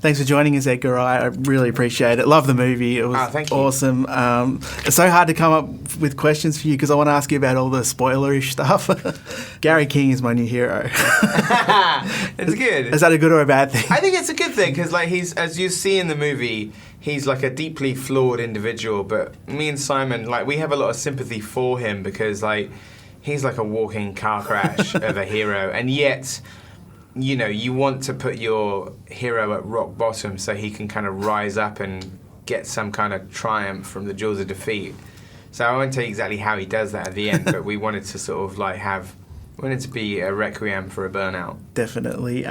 Thanks for joining us, Edgar Wright. I really appreciate it. Love the movie. It was thank you. awesome. It's so hard to come up with questions for you because I want to ask you about all the spoilerish stuff. Gary King is my new hero. It's good. Is that a good or a bad thing? I think it's a good thing because, like, he's, as you see in the movie, he's like a deeply flawed individual. But me and Simon, like, we have a lot of sympathy for him because, like, he's like a walking car crash of a hero, and yet, you know, you want to put your hero at rock bottom so he can kind of rise up and get some kind of triumph from the jaws of defeat. So I won't tell you exactly how he does that at the end, but we wanted to sort of like wanted to be a requiem for a burnout. Definitely.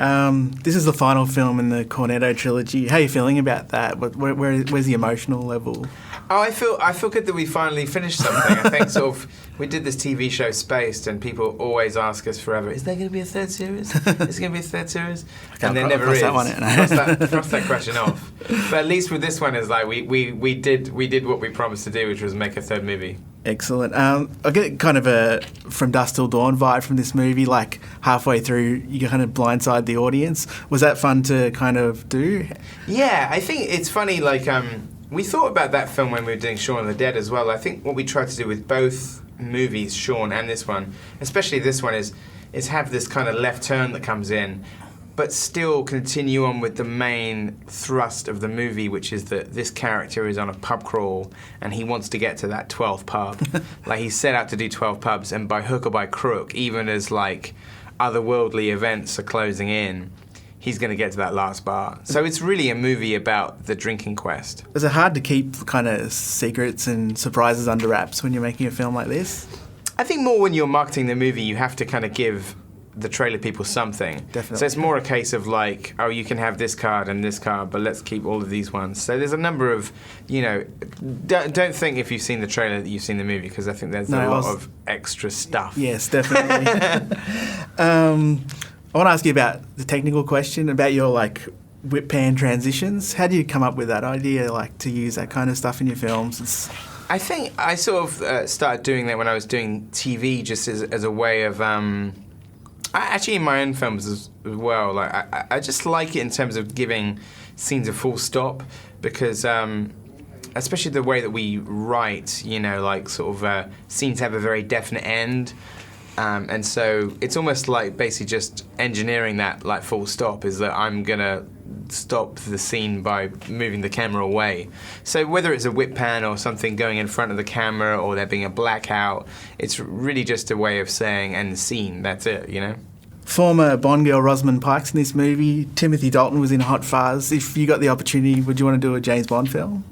This is the final film in the Cornetto trilogy. How are you feeling about that? Where's the emotional level? Oh, I feel good that we finally finished something. I think sort of we did this TV show Spaced, and people always ask us forever, "Is there going to be a third series? Is there going to be a third series?" And there never is. Cross that question off. But at least with this one, is like we did what we promised to do, which was make a third movie. Excellent. I get kind of a From Dusk Till Dawn vibe from this movie. Like halfway through, you kind of blindside the audience. Was that fun to kind of do? Yeah, I think it's funny. Like we thought about that film when we were doing Shaun of the Dead as well. I think what we tried to do with both movies, Shaun and this one, especially this one, is have this kind of left turn that comes in, but still continue on with the main thrust of the movie, which is that this character is on a pub crawl and he wants to get to that 12th pub. Like, he set out to do 12 pubs, and by hook or by crook, even as like otherworldly events are closing in, he's going to get to that last bar. So it's really a movie about the drinking quest. Is it hard to keep kind of secrets and surprises under wraps when you're making a film like this? I think more when you're marketing the movie, you have to kind of give the trailer people something. Definitely. So it's more a case of like, oh, you can have this card and this card, but let's keep all of these ones. So there's a number of, you know, don't think if you've seen the trailer that you've seen the movie, because I think there's a lot of extra stuff. Yes, definitely. I want to ask you about the technical question about your like whip pan transitions. How do you come up with that idea, like to use that kind of stuff in your films? I think I sort of started doing that when I was doing TV, just as a way of. Actually, in my own films as well, like I just like it in terms of giving scenes a full stop, because especially the way that we write, you know, like sort of scenes have a very definite end, and so it's almost like basically just engineering that like full stop is that I'm gonna stop the scene by moving the camera away. So whether it's a whip pan or something going in front of the camera or there being a blackout, it's really just a way of saying end scene, that's it, you know? Former Bond girl Rosamund Pike's in this movie. Timothy Dalton was in Hot Fuzz. If you got the opportunity, would you want to do a James Bond film?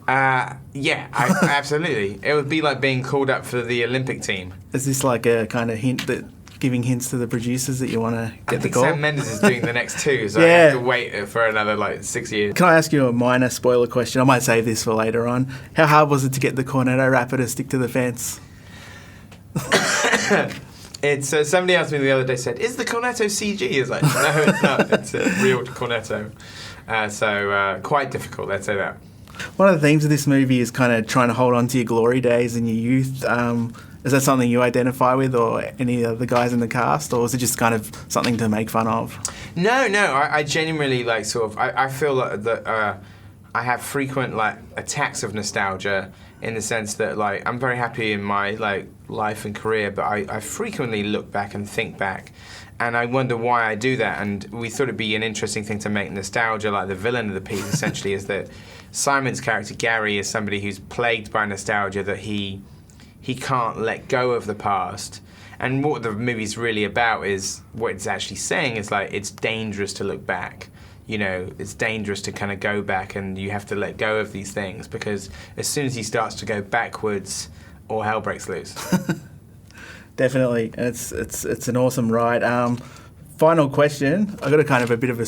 Yeah, absolutely. It would be like being called up for the Olympic team. Is this like a kind of hint that giving hints to the producers that you want to get the call? I think Sam Mendes is doing the next two, so I have to wait for another like 6 years. Can I ask you a minor spoiler question? I might save this for later on. How hard was it to get the Cornetto wrapper to stick to the fence? It's somebody asked me the other day, said, "Is the Cornetto CG?" It's like, no, it's not. It's a real Cornetto. So quite difficult, let's say that. One of the themes of this movie is kind of trying to hold on to your glory days and your youth. Is that something you identify with, or any of the guys in the cast, or is it just kind of something to make fun of? No, I genuinely like sort of. I feel like that I have frequent like attacks of nostalgia, in the sense that like I'm very happy in my like life and career, but I frequently look back and think back, and I wonder why I do that. And we thought it'd be an interesting thing to make nostalgia like the villain of the piece. Essentially, is that Simon's character Gary is somebody who's plagued by nostalgia, that he can't let go of the past. And what the movie's really about is, what it's actually saying is like, it's dangerous to look back. You know, it's dangerous to kind of go back, and you have to let go of these things, because as soon as he starts to go backwards, all hell breaks loose. Definitely. It's an awesome ride. Final question. I got a kind of a bit of a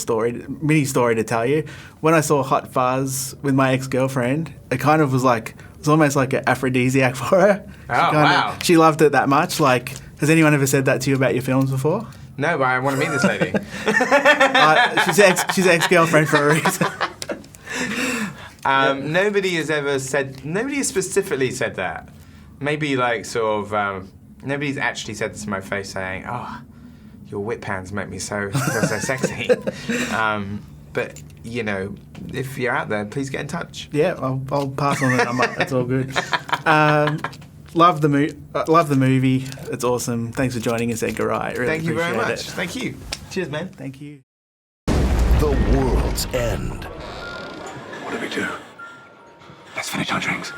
mini story to tell you. When I saw Hot Fuzz with my ex-girlfriend, it kind of was like, it was almost like an aphrodisiac for her. Wow. She loved it that much. Like, has anyone ever said that to you about your films before? No, but I want to meet this lady. She's ex-girlfriend for a reason. Nobody has specifically said that. Maybe like sort of, nobody's actually said this to my face saying, "Oh, your whip pans make me so sexy." But you know, if you're out there, please get in touch. Yeah, I'll pass on the number. That's all good. Love the movie. It's awesome. Thanks for joining us, Edgar Wright. Really Thank you very appreciate much. it. Thank you. Cheers, man. Thank you. The World's End. What do we do? Let's finish our drinks.